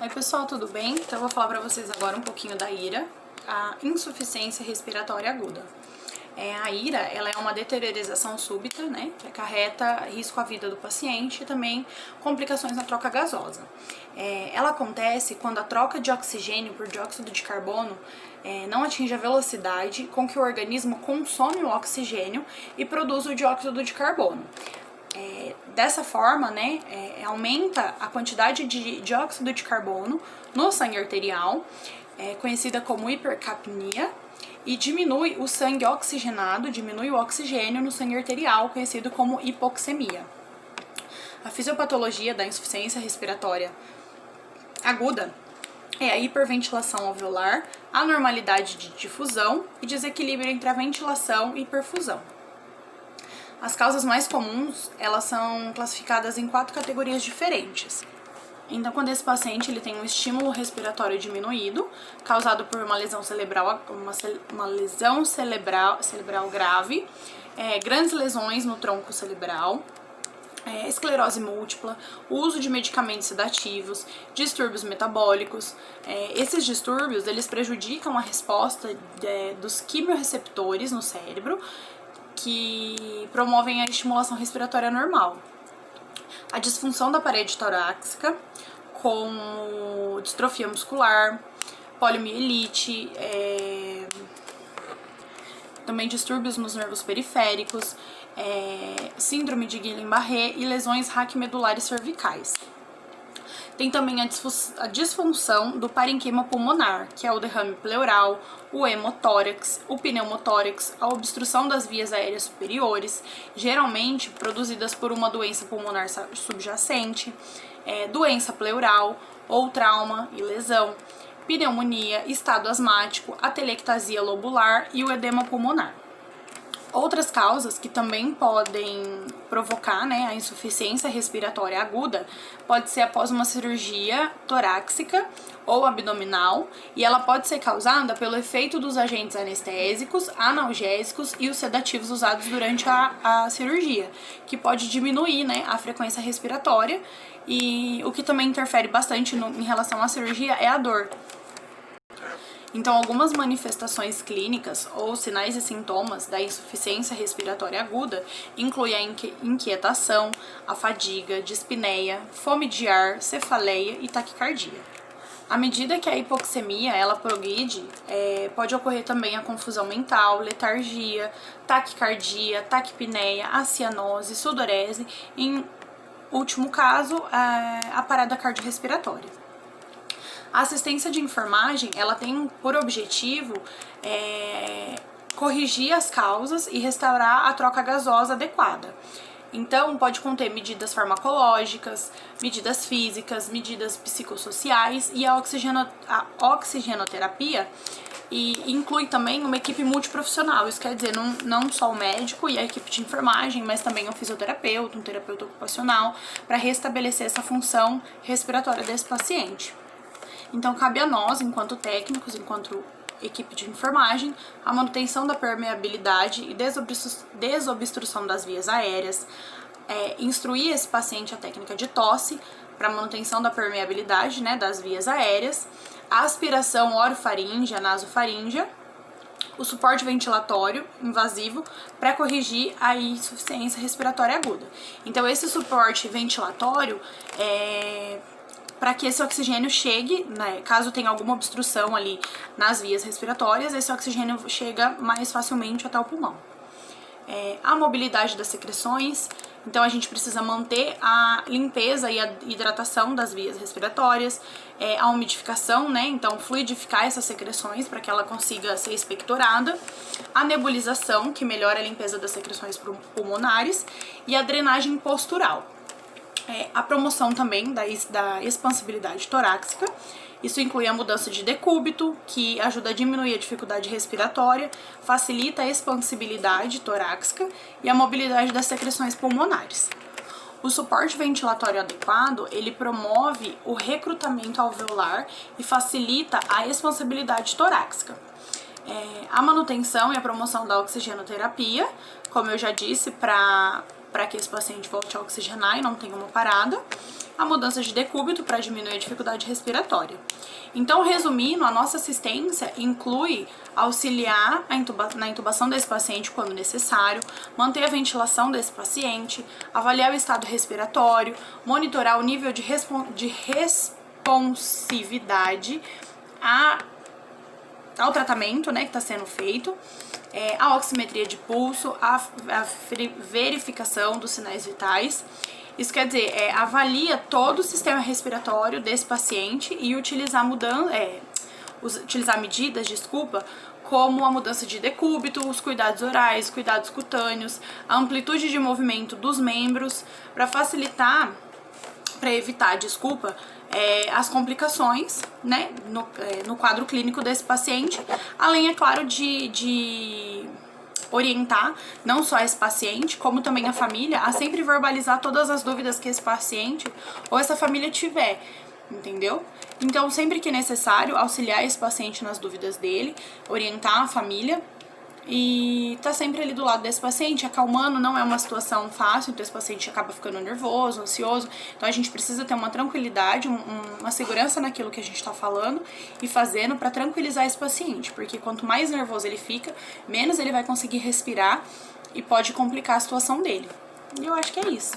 Oi pessoal, tudo bem? Então eu vou falar pra vocês agora um pouquinho da IRA, a insuficiência respiratória aguda. A IRA, ela é uma deteriorização súbita, né, que acarreta risco à vida do paciente e também complicações na troca gasosa. Ela acontece quando a troca de oxigênio por dióxido de carbono não atinge a velocidade com que o organismo consome o oxigênio e produz o dióxido de carbono. Dessa forma, né, aumenta a quantidade de dióxido de carbono no sangue arterial, conhecida como hipercapnia, e diminui o sangue oxigenado, diminui o oxigênio no sangue arterial, conhecido como hipoxemia. A fisiopatologia da insuficiência respiratória aguda é a hiperventilação alveolar, anormalidade de difusão e desequilíbrio entre a ventilação e perfusão. As causas mais comuns, elas são classificadas em 4 categorias diferentes. Então, quando esse paciente ele tem um estímulo respiratório diminuído, causado por uma lesão cerebral, cerebral grave, grandes lesões no tronco cerebral, esclerose múltipla, uso de medicamentos sedativos, distúrbios metabólicos. Esses distúrbios, eles prejudicam a resposta dos quimiorreceptores no cérebro, que promovem a estimulação respiratória normal. A disfunção da parede torácica, como distrofia muscular, poliomielite, também distúrbios nos nervos periféricos, síndrome de Guillain-Barré e lesões raquimedulares cervicais. Tem também a disfunção do parenquima pulmonar, que é o derrame pleural, o hemotórax, o pneumotórax, a obstrução das vias aéreas superiores, geralmente produzidas por uma doença pulmonar subjacente, doença pleural ou trauma e lesão, pneumonia, estado asmático, atelectasia lobular e o edema pulmonar. Outras causas que também podem provocar, né, a insuficiência respiratória aguda pode ser após uma cirurgia torácica ou abdominal, e ela pode ser causada pelo efeito dos agentes anestésicos, analgésicos e os sedativos usados durante a cirurgia, que pode diminuir, né, a frequência respiratória, e o que também interfere bastante em relação à cirurgia é a dor. Então, algumas manifestações clínicas ou sinais e sintomas da insuficiência respiratória aguda incluem a inquietação, a fadiga, dispneia, fome de ar, cefaleia e taquicardia. À medida que a hipoxemia ela progride, pode ocorrer também a confusão mental, letargia, taquicardia, taquipneia, acianose, sudorese e, em último caso, a parada cardiorrespiratória. A assistência de enfermagem, ela tem por objetivo corrigir as causas e restaurar a troca gasosa adequada. Então, pode conter medidas farmacológicas, medidas físicas, medidas psicossociais e a oxigenoterapia, e inclui também uma equipe multiprofissional. Isso quer dizer, não só o médico e a equipe de enfermagem, mas também um fisioterapeuta, um terapeuta ocupacional, para restabelecer essa função respiratória desse paciente. Então, cabe a nós, enquanto técnicos, enquanto equipe de enfermagem, a manutenção da permeabilidade e desobstrução das vias aéreas, instruir esse paciente a técnica de tosse para manutenção da permeabilidade, né, das vias aéreas, a aspiração orofaríngea, nasofaríngea, o suporte ventilatório invasivo para corrigir a insuficiência respiratória aguda. Então, esse suporte ventilatório para que esse oxigênio chegue, né, caso tenha alguma obstrução ali nas vias respiratórias, esse oxigênio chega mais facilmente até o pulmão. A mobilidade das secreções, então a gente precisa manter a limpeza e a hidratação das vias respiratórias, a umidificação, né, então fluidificar essas secreções para que ela consiga ser expectorada, a nebulização, que melhora a limpeza das secreções pulmonares, e a drenagem postural. A promoção também da expansibilidade torácica. Isso inclui a mudança de decúbito, que ajuda a diminuir a dificuldade respiratória, facilita a expansibilidade torácica e a mobilidade das secreções pulmonares. O suporte ventilatório adequado, ele promove o recrutamento alveolar e facilita a expansibilidade torácica. A manutenção e a promoção da oxigenoterapia, como eu já disse, para para que esse paciente volte a oxigenar e não tenha uma parada. A mudança de decúbito para diminuir a dificuldade respiratória. Então, resumindo, a nossa assistência inclui auxiliar na intubação desse paciente quando necessário, manter a ventilação desse paciente, avaliar o estado respiratório, monitorar o nível de responsividade ao tratamento, né, que está sendo feito, a oximetria de pulso, a verificação dos sinais vitais. Isso quer dizer, avalia todo o sistema respiratório desse paciente e utilizar medidas, como a mudança de decúbito, os cuidados orais, cuidados cutâneos, a amplitude de movimento dos membros, para facilitar, para evitar, as complicações, né, no quadro clínico desse paciente, além, é claro, de orientar não só esse paciente, como também a família, a sempre verbalizar todas as dúvidas que esse paciente ou essa família tiver, entendeu? Então, sempre que necessário, auxiliar esse paciente nas dúvidas dele, orientar a família e tá sempre ali do lado desse paciente, acalmando. Não é uma situação fácil, então esse paciente acaba ficando nervoso, ansioso, então a gente precisa ter uma tranquilidade, uma segurança naquilo que a gente tá falando e fazendo pra tranquilizar esse paciente, porque quanto mais nervoso ele fica, menos ele vai conseguir respirar e pode complicar a situação dele. E eu acho que é isso.